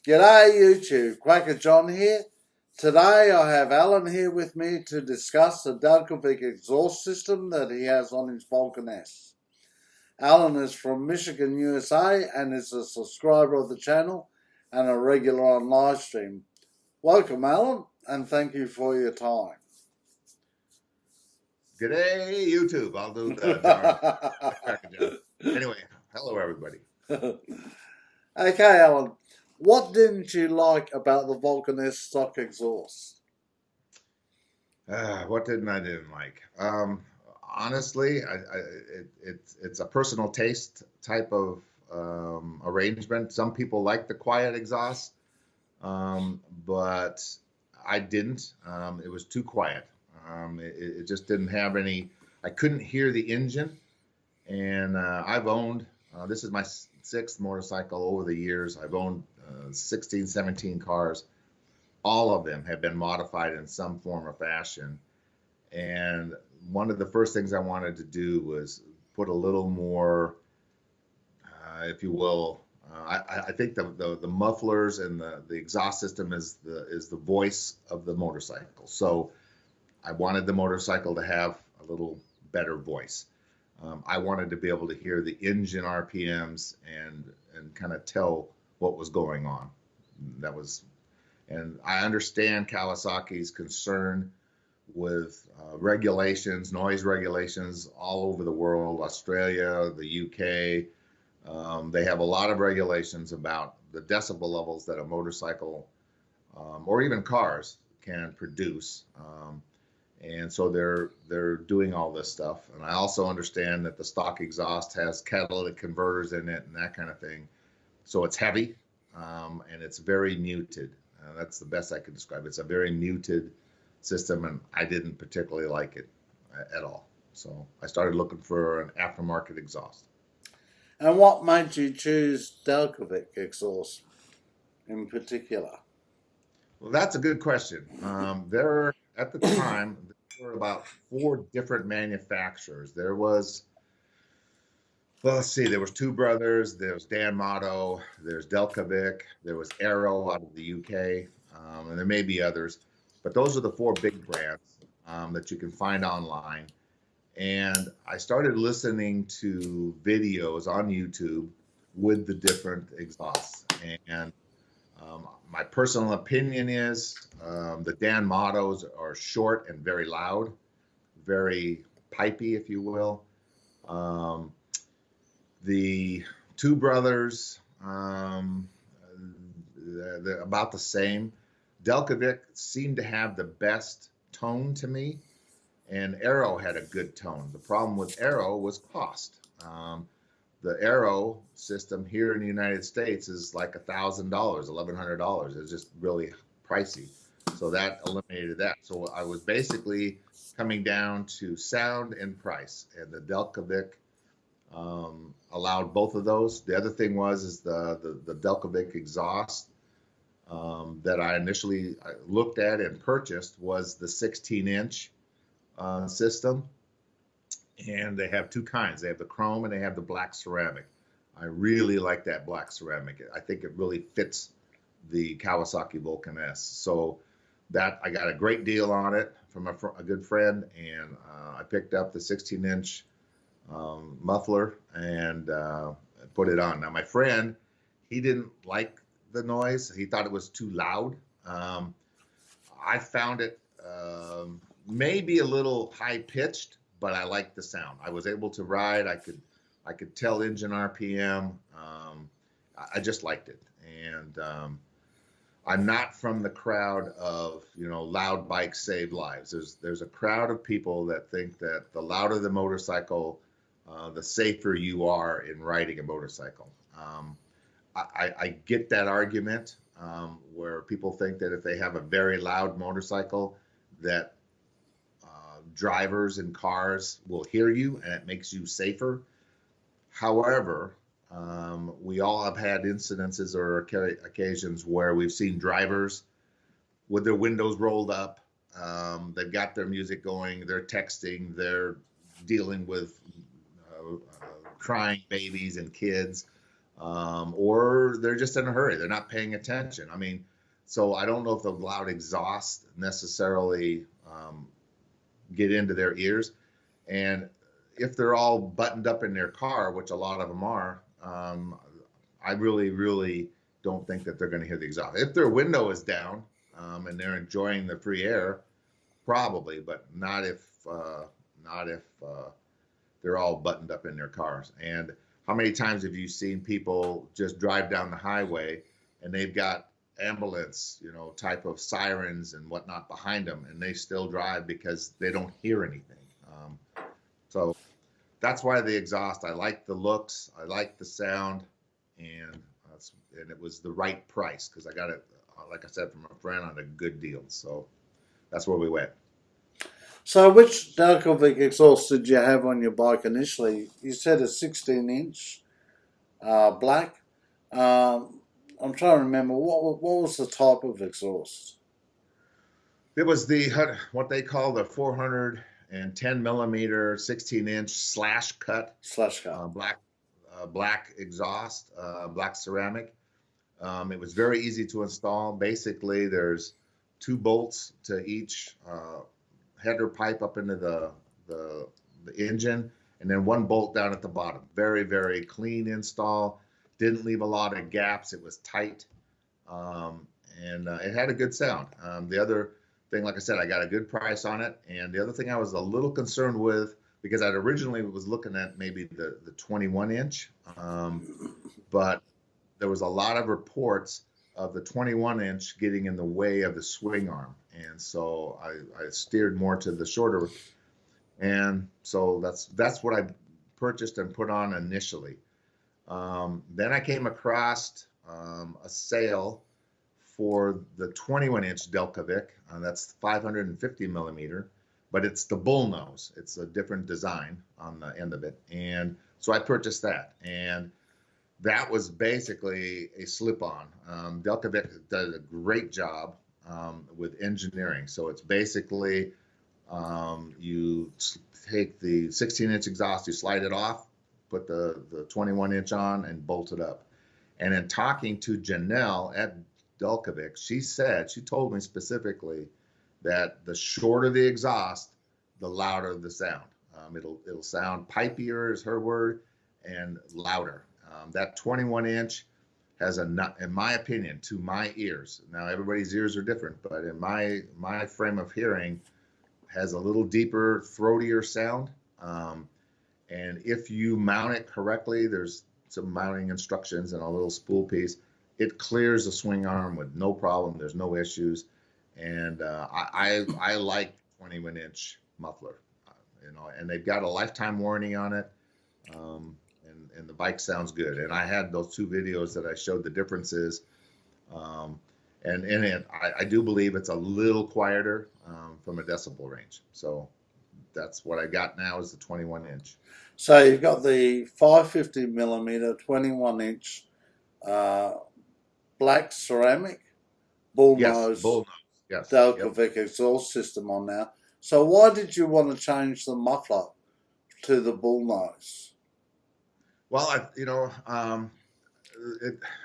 G'day YouTube, Quacker John here. Today I have Alan here with me to discuss the Delkevic exhaust system that he has on his Vulcan S. Alan is from Michigan, USA and is a subscriber of the channel and a regular on live stream. Welcome Alan and thank you for your time. G'day, YouTube. I'll do the John. Anyway, hello everybody. Okay Alan, what didn't you like about the Vulcan S stock exhaust? What didn't I like? Honestly, it's a personal taste type of arrangement. Some people like the quiet exhaust, but I didn't. It was too quiet. It just didn't have any. I couldn't hear the engine, and I've owned. This is my sixth motorcycle over the years. I've owned 16, 17 cars. All of them have been modified in some form or fashion. And one of the first things I wanted to do was put a little more, if you will, I think the mufflers and the exhaust system is the voice of the motorcycle. So I wanted the motorcycle to have a little better voice. I wanted to be able to hear the engine RPMs and kind of tell what was going on. And I understand Kawasaki's concern with regulations, noise regulations all over the world, Australia, the UK. They have a lot of regulations about the decibel levels that a motorcycle or even cars can produce. And so they're doing all this stuff. And I also understand that the stock exhaust has catalytic converters in it and that kind of thing. So it's heavy and it's very muted. That's the best I can describe it. It's a very muted system, and I didn't particularly like it at all. So I started looking for an aftermarket exhaust. And what made you choose Delkevic exhaust in particular? Well, that's a good question. At the time, there were about 4 different manufacturers. There was, well, let's see, there was Two Brothers, there was Dan Motto, there's Delkevic, there was Arrow out of the UK, and there may be others. But those are the 4 big brands that you can find online. And I started listening to videos on YouTube with the different exhausts. And my personal opinion is the Dan Mottos are short and very loud, very pipey, if you will. The Two Brothers, they're about the same. Delkevic seemed to have the best tone to me, and Arrow had a good tone. The problem with Arrow was cost. The Arrow system here in the United States is like $1,000, $1,100. It's just really pricey. So that eliminated that. So I was basically coming down to sound and price, and the Delkevic allowed both of those. The other thing is the Delkevic exhaust that I initially looked at and purchased was the 16-inch system. And they have 2 kinds. They have the chrome and they have the black ceramic. I really like that black ceramic. I think it really fits the Kawasaki Vulcan S. So that I got a great deal on it from a good friend, and I picked up the 16-inch muffler and put it on. Now my friend, he didn't like the noise. He thought it was too loud. I found it maybe a little high pitched, but I liked the sound. I was able to ride. I could tell engine RPM. I just liked it. And I'm not from the crowd of, loud bikes save lives. There's a crowd of people that think that the louder the motorcycle, the safer you are in riding a motorcycle. I get that argument where people think that if they have a very loud motorcycle, that drivers and cars will hear you and it makes you safer. However, we all have had incidences or occasions where we've seen drivers with their windows rolled up. They've got their music going, they're texting, they're dealing with crying babies and kids. or they're just in a hurry. They're not paying attention. I mean, so I don't know if the loud exhaust necessarily get into their ears. And if they're all buttoned up in their car, which a lot of them are, I really, really don't think that they're going to hear the exhaust. If their window is down and they're enjoying the free air, probably, but not if they're all buttoned up in their cars. And how many times have you seen people just drive down the highway and they've got ambulance, type of sirens and whatnot behind them, and they still drive because they don't hear anything. So that's why the exhaust. I like the looks, I like the sound, and it was the right price because I got it, like I said, from a friend on a good deal. So that's where we went. So which Delkevic exhaust did you have on your bike initially? You said a 16-inch black. I'm trying to remember, what was the type of exhaust? It was what they call the 410 millimeter 16-inch slash cut black exhaust, black ceramic. It was very easy to install. Basically, there's 2 bolts to each header pipe up into the engine, and then 1 bolt down at the bottom. Very, very clean install. Didn't leave a lot of gaps. It was tight, and it had a good sound. The other thing, like I said, I got a good price on it. And the other thing I was a little concerned with, because I originally was looking at maybe the 21-inch, but there was a lot of reports of the 21-inch getting in the way of the swing arm. And so I steered more to the shorter. And so that's what I purchased and put on initially. Then I came across a sale for the 21-inch Delkevic. That's 550 millimeter, but it's the bullnose. It's a different design on the end of it. And so I purchased that. And that was basically a slip-on. Delkevic does a great job with engineering. So it's basically you take the 16-inch exhaust, you slide it off, put the 21-inch on, and bolt it up. And in talking to Janelle at Delkevic, she told me specifically that the shorter the exhaust, the louder the sound. It'll sound pipier, is her word, and louder. That 21-inch has in my opinion, to my ears. Now everybody's ears are different, but in my frame of hearing, has a little deeper, throatier sound. And if you mount it correctly, there's some mounting instructions and a little spool piece. It clears the swing arm with no problem. There's no issues. And I like 21-inch muffler, and they've got a lifetime warranty on it. And the bike sounds good. And I had those 2 videos that I showed the differences. And in it, I do believe it's a little quieter from a decibel range. So that's what I got now is the 21-inch. So you've got the 550 millimeter 21-inch black ceramic bullnose Delkevic exhaust system on now. So why did you want to change the muffler to the bullnose? Well,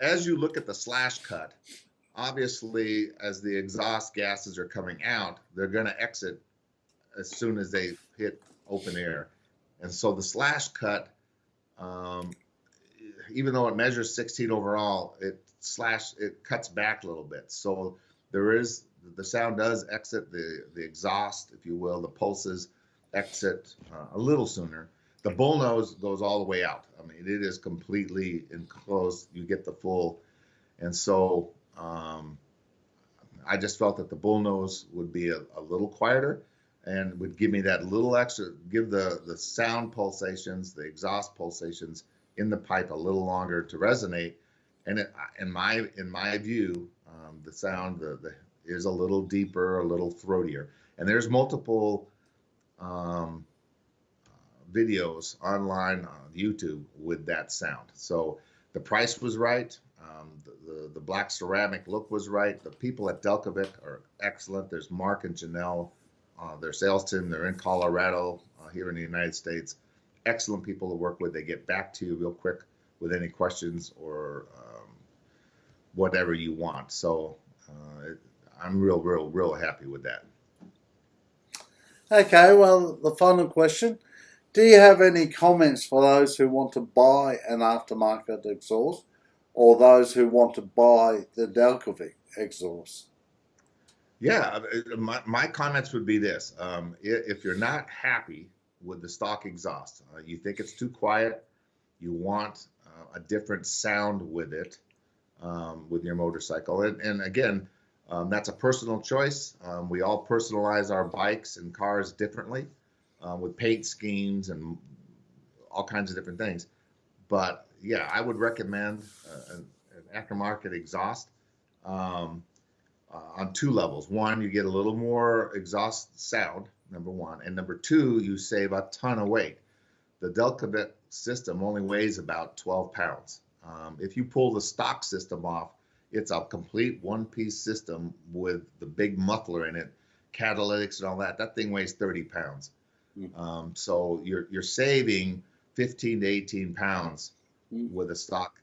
as you look at the slash cut, obviously, as the exhaust gases are coming out, they're going to exit as soon as they hit open air. And so the slash cut, even though it measures 16 overall, it cuts back a little bit. So the sound does exit the exhaust, if you will. The pulses exit a little sooner. The bullnose goes all the way out. I mean, it is completely enclosed. You get the full. And so I just felt that the bullnose would be a little quieter and would give me that little extra, give the sound pulsations, the exhaust pulsations in the pipe a little longer to resonate. And in my view, the sound is a little deeper, a little throatier. And there's multiple videos online on YouTube with that sound. So the price was right. The black ceramic look was right. The people at Delkevic are excellent. There's Mark and Janelle, their sales team. They're in Colorado, here in the United States. Excellent people to work with. They get back to you real quick with any questions or whatever you want. So I'm real happy with that. Okay, well, the final question. Do you have any comments for those who want to buy an aftermarket exhaust or those who want to buy the Delkevic exhaust? Yeah, my comments would be this. If you're not happy with the stock exhaust, you think it's too quiet, you want a different sound with it, with your motorcycle. And again, that's a personal choice. We all personalize our bikes and cars differently with paint schemes and all kinds of different things. But yeah, I would recommend an aftermarket exhaust on two levels. One, you get a little more exhaust sound, number one. And number two, you save a ton of weight. The Delkevic system only weighs about 12 pounds. If you pull the stock system off, it's a complete one-piece system with the big muffler in it, catalytics and all that. That thing weighs 30 pounds. So you're saving 15 to 18 pounds with a stock,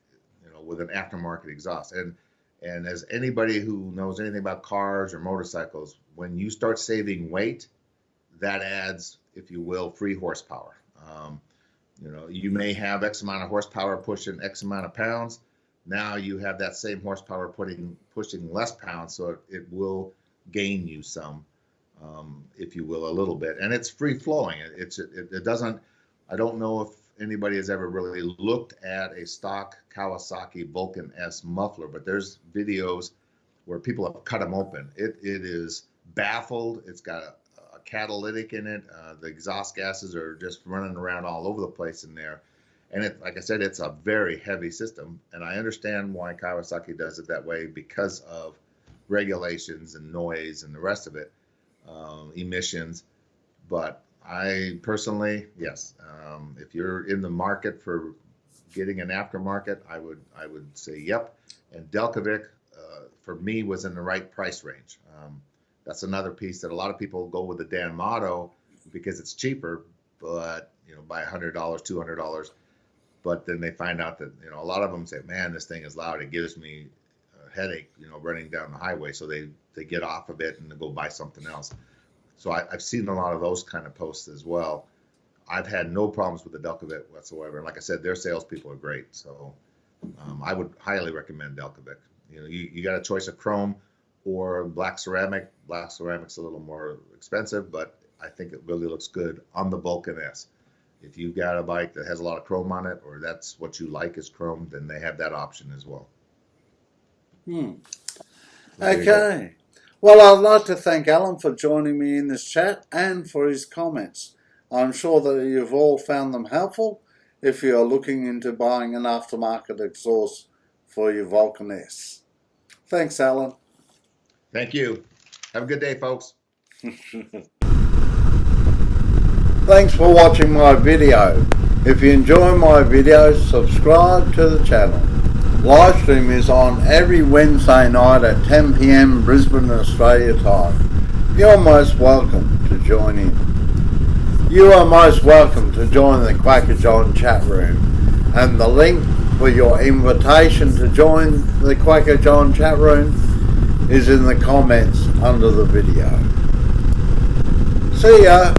with an aftermarket exhaust. And as anybody who knows anything about cars or motorcycles, when you start saving weight, that adds, if you will, free horsepower. You may have X amount of horsepower pushing X amount of pounds. Now you have that same horsepower pushing less pounds, so it will gain you some, if you will, a little bit. And it's free flowing. It doesn't. I don't know if anybody has ever really looked at a stock Kawasaki Vulcan S muffler, but there's videos where people have cut them open. It is baffled. It's got a catalytic in it. The exhaust gases are just running around all over the place in there. And like I said, it's a very heavy system. And I understand why Kawasaki does it that way because of regulations and noise and the rest of it, emissions. But I personally, yes, if you're in the market for getting an aftermarket, I would say yep. And Delkevic, for me, was in the right price range. That's another piece that a lot of people go with the Dan Motto because it's cheaper, but by $100, $200. But then they find out that a lot of them say, "Man, this thing is loud. It gives me a headache, running down the highway." So they get off of it and they go buy something else. So I've seen a lot of those kind of posts as well. I've had no problems with the Delkevic whatsoever. And like I said, their salespeople are great. So I would highly recommend Delkevic. You got a choice of chrome or black ceramic. Black ceramic's a little more expensive, but I think it really looks good on the Vulcan S. If you've got a bike that has a lot of chrome on it, or that's what you like is chrome, then they have that option as well. Okay. Well, I'd like to thank Alan for joining me in this chat and for his comments. I'm sure that you've all found them helpful if you are looking into buying an aftermarket exhaust for your Vulcan S. Thanks, Alan. Thank you. Have a good day, folks. Thanks for watching my video. If you enjoy my videos, subscribe to the channel. Live stream is on every Wednesday night at 10 PM Brisbane, Australia time. You're most welcome to join in. You are most welcome to join the Quacker John chat room, and the link for your invitation to join the Quacker John chat room is in the comments under the video. See ya!